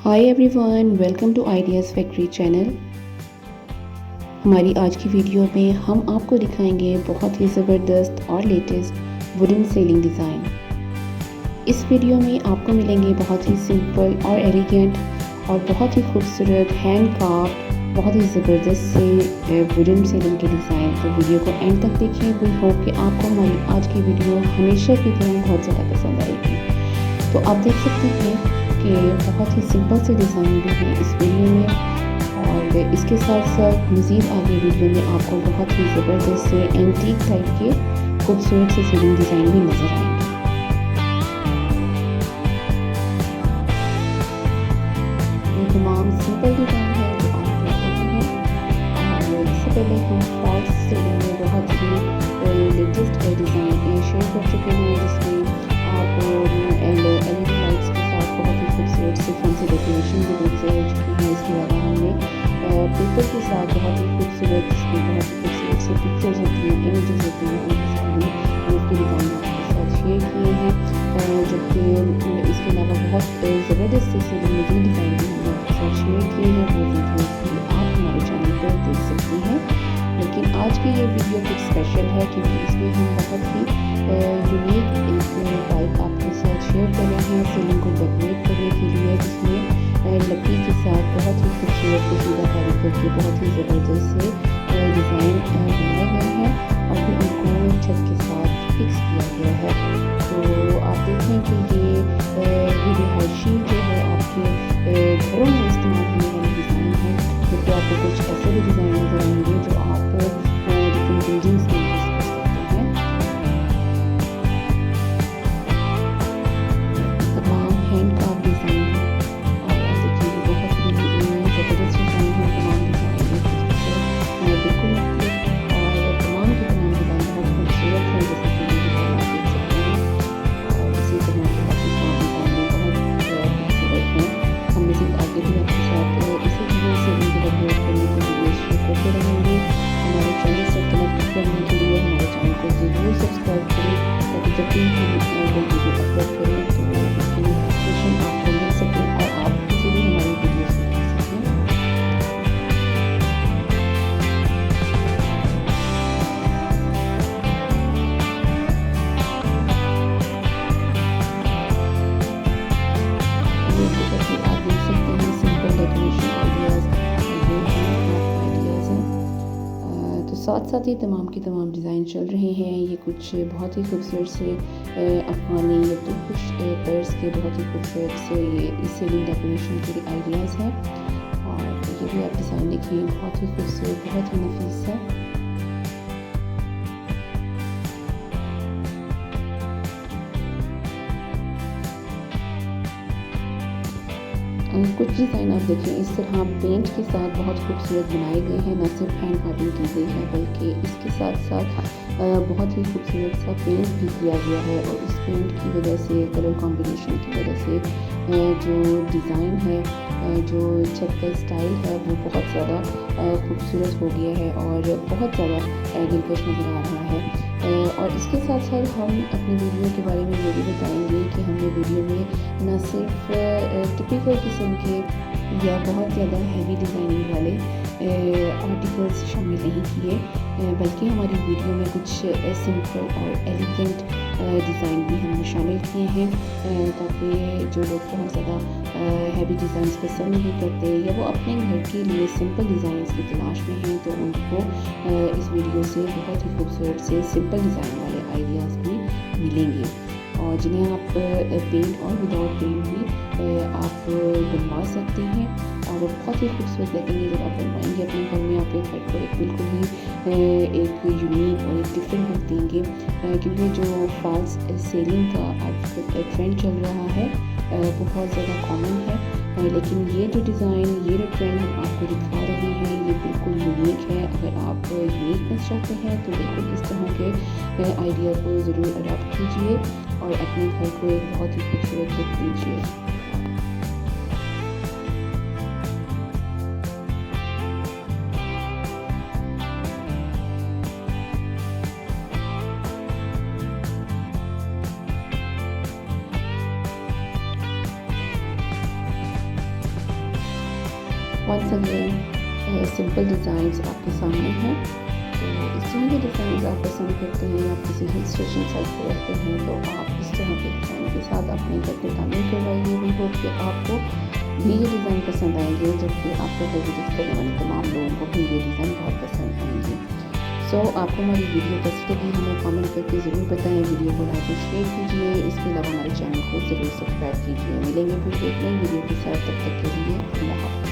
Hi everyone, welcome to ideas factory channel. हमारी आज की वीडियो में हम आपको दिखाएंगे बहुत ही ज़बरदस्त और लेटेस्ट वुडन सीलिंग डिज़ाइन। इस वीडियो में आपको मिलेंगे बहुत ही सिंपल और एलिगेंट और बहुत ही खूबसूरत हैंड क्राफ्ट बहुत ही ज़बरदस्त से वुडन सीलिंग के डिज़ाइन। तो वीडियो को एंड तक देखिए। वी होप कि आपको हमारी आज की वीडियो हमेशा की तरह बहुत ज़्यादा पसंद आएगी। तो आप देख सकते हैं कि बहुत ही सिंपल से डिज़ाइन भी है इस वीडियो में, और इसके साथ साथ मज़ीद आगे वीडियो में आपको बहुत ही ज़बरदस्त से एंटीक टाइप के खूबसूरत से सीलिंग डिज़ाइन भी नज़र आएंगे। ये तमाम सिंपल डिज़ाइन है जो आप देख रहे हैं। और इससे पहले हम फॉल्स सीलिंग में बहुत ही लेटेस्ट डिज़ाइन शेयर कर चुके हैं, जिसमें आप LED लाइट्स के साथ बहुत ही खूबसूरत से फैंसी डेकोरेशन भी देख चुके हैं। इसके अलावा हमने पेपर के साथ बहुत ही खूबसूरत, जिसमें बहुत ही खूबसूरत से पिक्चर्स होती हैं, इमेजेस होती हैं, उनके साथ हमने उसके डिज़ाइन आपके साथ शेयर किए हैं। जबकि इसके अलावा बहुत ज़बरदस्त से मज़ीद डिज़ाइन भी हमने आपके साथ शेयर किए हैं। वो वीडियोज़ भी आप हमारे चैनल पर देख सकते हैं। लेकिन आज की ये वीडियो कुछ स्पेशल है, क्योंकि इसमें हम बहुत ही यूनिक एक टाइप आपके साथ शेयर कर रहे हैं सीलिंग को डेकोरेट करने के लिए, जिसमें लकड़ी के साथ बहुत ही खूबसूरत कशीदा कारी करके बहुत ही ज़बरदस्त से डिज़ाइन बनाए गए हैं और फिर उनको छत के साथ फिक्स किया गया है। तो आप देखें कि ये रिहायशी जो है आपके घरों में इस्तेमाल होने वाली डिज़ाइन है, क्योंकि आपको कुछ ऐसे भी डिज़ाइन नज़र आएंगे जो आप डिफरेंट बिल्डिंग्स में यूज़ कर सकते हैं। तमाम हैंड क्राफ्ट डिज़ाइन है और आप देखिए बहुत ही ज़बरदस्त डिज़ाइन है। तमाम डिज़ाइन बिल्कुल और तमाम के तमाम डिज़ाइन बहुत खूबसूरत है, जैसे कि ये डिज़ाइन आप देख सकते हैं। और इसी तरह के बाकी तमाम डिज़ाइन बहुत खूबसूरत हैं। हम मज़ीद आगे भी आपके साथ इसी तरह से डेकोरेट करने के लिए शेयर करते रहेंगे। हमारे चैनल से कनेक्ट करने के लिए हमारे चैनल को ज़रूर सब्सक्राइब करें, ताकि जब भी हम कोई वीडियो अपलोड करें तो उसकी नोटिफिकेशन आपको मिल सके और आप किसी भी हमारी वीडियोज़ को देख सकें। जैसा कि आप देख सकते हैं सिंपल डेकोरेशन आइडियाज़, ये आइडियाज़ हैं। तो साथ साथ ही तमाम के तमाम डिज़ाइन चल रहे हैं। ये कुछ बहुत ही खूबसूरत से अफ़गानी या तुर्किश पर्स के बहुत ही खूबसूरत से ये इस सीलिंग डेकोरेशन के आइडियाज़ हैं। और ये भी आप डिज़ाइन देखिए, बहुत ही खूबसूरत, बहुत ही नफीस है। कुछ डिज़ाइन आप देखें इस तरह पेंट के साथ बहुत खूबसूरत बनाए गए हैं। न सिर्फ हैंड कार्विंग की गई है, बल्कि इसके साथ साथ बहुत ही खूबसूरत सा पेंट भी किया गया है। और इस पेंट की वजह से, कलर कॉम्बिनेशन की वजह से जो डिज़ाइन है, जो छत का स्टाइल है, वो बहुत ज़्यादा खूबसूरत हो गया है और बहुत ज़्यादा दिलकश नज़र आ रहा है। और इसके साथ साथ हम अपनी वीडियो के बारे में ये भी बताएंगे कि हमने वीडियो में न सिर्फ टिपिकल किस्म के या बहुत ज़्यादा हैवी डिज़ाइनिंग वाले आर्टिकल्स शामिल नहीं किए, बल्कि हमारी वीडियो में कुछ सिंपल और एलिगेंट डिज़ाइन भी हमने शामिल किए हैं, ताकि जो लोग बहुत ज़्यादा हैवी डिज़ाइंस पसंद नहीं करते या वो अपने घर के लिए सिंपल डिज़ाइंस की तलाश में हैं, तो उनको इस वीडियो से बहुत ही खूबसूरत से सिंपल डिज़ाइन वाले आइडियाज़ भी मिलेंगे, और जिन्हें आप पेंट और विदाउट पेंट भी आप बनवा सकते हैं। और वो बहुत ही खूबसूरत लगेंगे जब आप बनवाएंगे अपने घर में। आप एक घर को एक बिल्कुल ही एक यूनिक और एक डिफरेंट लुक देंगे, क्योंकि जो फॉल्स सीलिंग का आजकल ट्रेंड चल रहा है वो बहुत ज़्यादा कॉमन है, लेकिन ये जो डिज़ाइन, ये जो ट्रेंड हम आपको दिखा रहे हैं, ये बिल्कुल यूनिक है। अगर आप यूनिकनेस चाहते हैं तो बिल्कुल इस तरह के आइडिया को ज़रूर अडॉप्ट कीजिए और अपने घर को एक बहुत ही खूबसूरत लुक दीजिए। वंस अगेन सिंपल डिज़ाइंस आपके सामने हैं। तो इस तरह के डिज़ाइन आप पसंद करते हैं, आप किसी हिल स्टेशन साइड पर रहते हैं तो आप इस तरह के डिज़ाइन के साथ अपने घर पे तामीर करवाइए। वी होप कि आपको भी ये डिज़ाइन पसंद आएंगे, जबकि आपको घर विजिट करने वाले तमाम लोगों को भी ये डिज़ाइन बहुत पसंद आएंगे। सो आपको हमारी वीडियो कैसी लगी हमें कमेंट करके ज़रूर बताएं। वीडियो को लाइक और शेयर कीजिए। इसके अलावा हमारे चैनल को ज़रूर सब्सक्राइब कीजिए। मिलेंगे फिर एक नई वीडियो के साथ, तब तक के लिए अल्लाह हाफ़िज़।